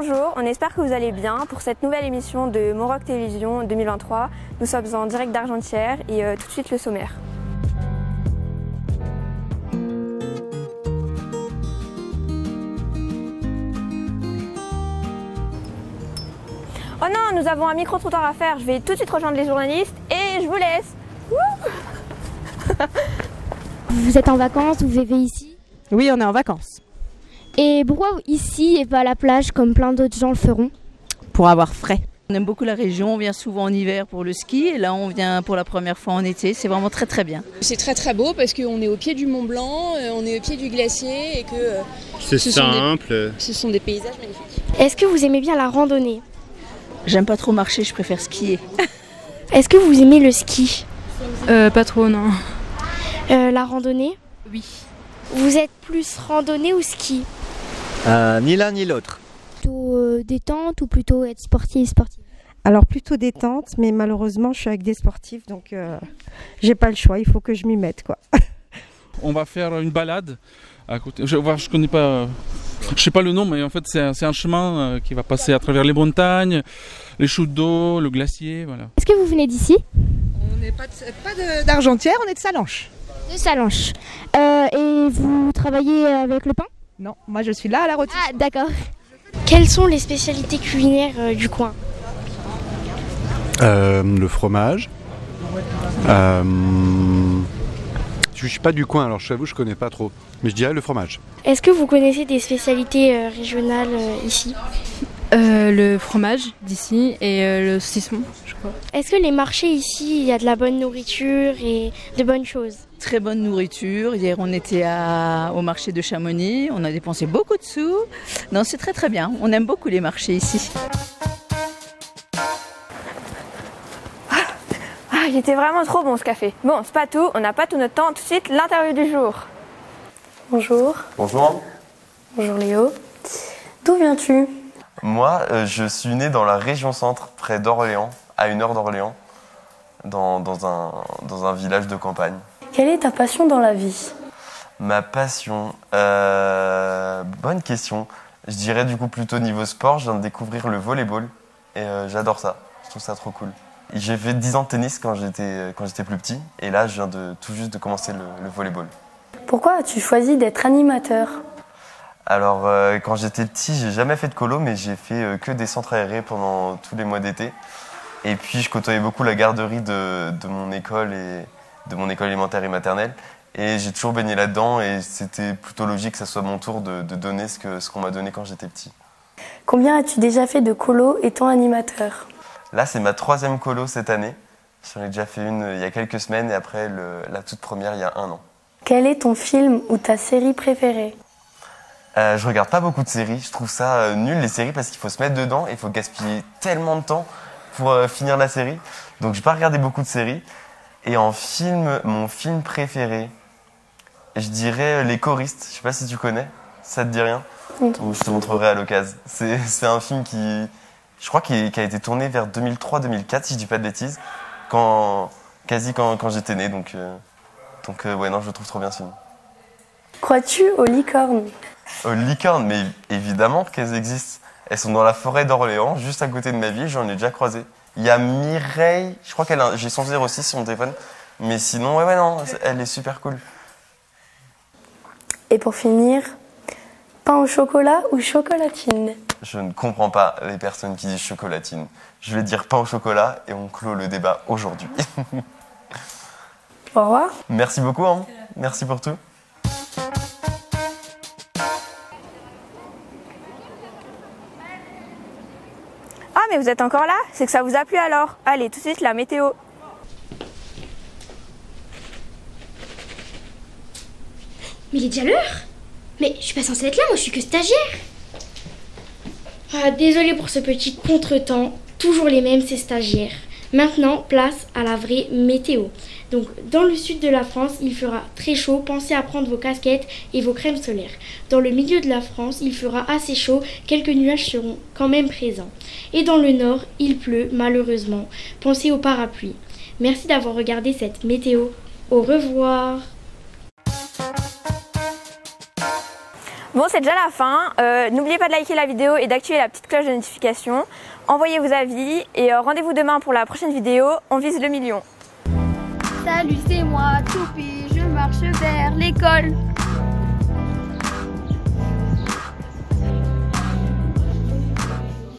Bonjour, on espère que vous allez bien pour cette nouvelle émission de Mon Rock Télévision 2023. Nous sommes en direct d'Argentière et tout de suite le sommaire. Oh non, nous avons un micro-trottoir à faire. Je vais tout de suite rejoindre les journalistes et je vous laisse. Vous êtes en vacances, vous vivez ici? Oui, on est en vacances. Et pourquoi ici et pas à la plage comme plein d'autres gens le feront? Pour avoir frais. On aime beaucoup la région, on vient souvent en hiver pour le ski et là on vient pour la première fois en été, c'est vraiment très très bien. C'est très très beau parce qu'on est au pied du Mont Blanc, on est au pied du glacier et que c'est simple. Ce sont des paysages magnifiques. Est-ce que vous aimez bien la randonnée? J'aime pas trop marcher, je préfère skier. Est-ce que vous aimez le ski? Pas trop, non. La randonnée? Oui. Vous êtes plus randonnée ou ski? Ni l'un ni l'autre. Plutôt détente ou plutôt être sportive? Alors plutôt détente, mais malheureusement je suis avec des sportifs, donc j'ai pas le choix, il faut que je m'y mette quoi. On va faire une balade à côté. Je connais pas, je sais pas le nom, mais en fait c'est un chemin qui va passer à travers les montagnes, les chutes d'eau, le glacier, voilà. Est-ce que vous venez d'ici? On n'est pas d'Argentière, on est de Salanches. De Salanches. Et vous travaillez avec le pain? Non, moi je suis là à la rôtie. Ah d'accord. Quelles sont les spécialités culinaires du coin? Le fromage. Je suis pas du coin, alors je t'avoue je connais pas trop. Mais je dirais le fromage. Est-ce que vous connaissez des spécialités régionales ici? Le fromage d'ici et le saucisson, je crois. Est-ce que les marchés ici, il y a de la bonne nourriture et de bonnes choses? Très bonne nourriture, hier on était au marché de Chamonix, on a dépensé beaucoup de sous. Non, c'est très très bien, on aime beaucoup les marchés ici. Il était vraiment trop bon ce café. Bon, c'est pas tout, on n'a pas tout notre temps. Tout de suite, l'interview du jour. Bonjour. Bonjour. Bonjour Léo. D'où viens-tu? Moi, je suis né dans la région centre, près d'Orléans, à 1 heure d'Orléans, dans un village de campagne. Quelle est ta passion dans la vie? Ma passion, bonne question. Je dirais du coup plutôt niveau sport, je viens de découvrir le volleyball et j'adore ça, je trouve ça trop cool. J'ai fait 10 ans de tennis quand j'étais plus petit et là je viens tout juste de commencer le volleyball. Pourquoi as-tu choisi d'être animateur? Alors quand j'étais petit, j'ai jamais fait de colo mais j'ai fait que des centres aérés pendant tous les mois d'été. Et puis je côtoyais beaucoup la garderie de mon école et de mon école élémentaire et maternelle. Et j'ai toujours baigné là-dedans et c'était plutôt logique que ça soit mon tour de donner ce qu'on m'a donné quand j'étais petit. Combien as-tu déjà fait de colo étant animateur? Là, c'est ma 3e colo cette année. J'en ai déjà fait une il y a quelques semaines et après la toute première il y a 1 an. Quel est ton film ou ta série préférée? Je regarde pas beaucoup de séries. Je trouve ça nul les séries parce qu'il faut se mettre dedans et il faut gaspiller tellement de temps pour finir la série. Donc, j'ai pas regardé beaucoup de séries. Et en film, mon film préféré, je dirais Les Choristes. Je sais pas si tu connais. Ça te dit rien? Oui. Je te montrerai à l'occasion. C'est un film je crois qui a été tourné vers 2003-2004, si je dis pas de bêtises, quasi quand j'étais né. Donc ouais, non, je le trouve trop bien ce film. Crois-tu aux licornes? Aux licornes, mais évidemment qu'elles existent. Elles sont dans la forêt d'Orléans, juste à côté de ma ville, j'en ai déjà croisé. Il y a Mireille, je crois j'ai son 06 sur mon téléphone, mais sinon, ouais, non, elle est super cool. Et pour finir, pain au chocolat ou chocolatine? Je ne comprends pas les personnes qui disent chocolatine. Je vais dire pain au chocolat et on clôt le débat aujourd'hui. Au revoir. Merci beaucoup, hein. Merci pour tout. Ah, mais vous êtes encore là? C'est que ça vous a plu alors? Allez, tout de suite la météo. Mais il est déjà l'heure? Mais je suis pas censée être là, moi je suis que stagiaire. Ah, désolée pour ce petit contretemps, toujours les mêmes ces stagiaires. Maintenant, place à la vraie météo. Donc, dans le sud de la France, il fera très chaud. Pensez à prendre vos casquettes et vos crèmes solaires. Dans le milieu de la France, il fera assez chaud. Quelques nuages seront quand même présents. Et dans le nord, il pleut, malheureusement. Pensez au parapluie. Merci d'avoir regardé cette météo. Au revoir. Bon, c'est déjà la fin. N'oubliez pas de liker la vidéo et d'activer la petite cloche de notification. Envoyez vos avis et rendez-vous demain pour la prochaine vidéo. On vise le 1 000 000. Salut, c'est moi, Toupie, je marche vers l'école.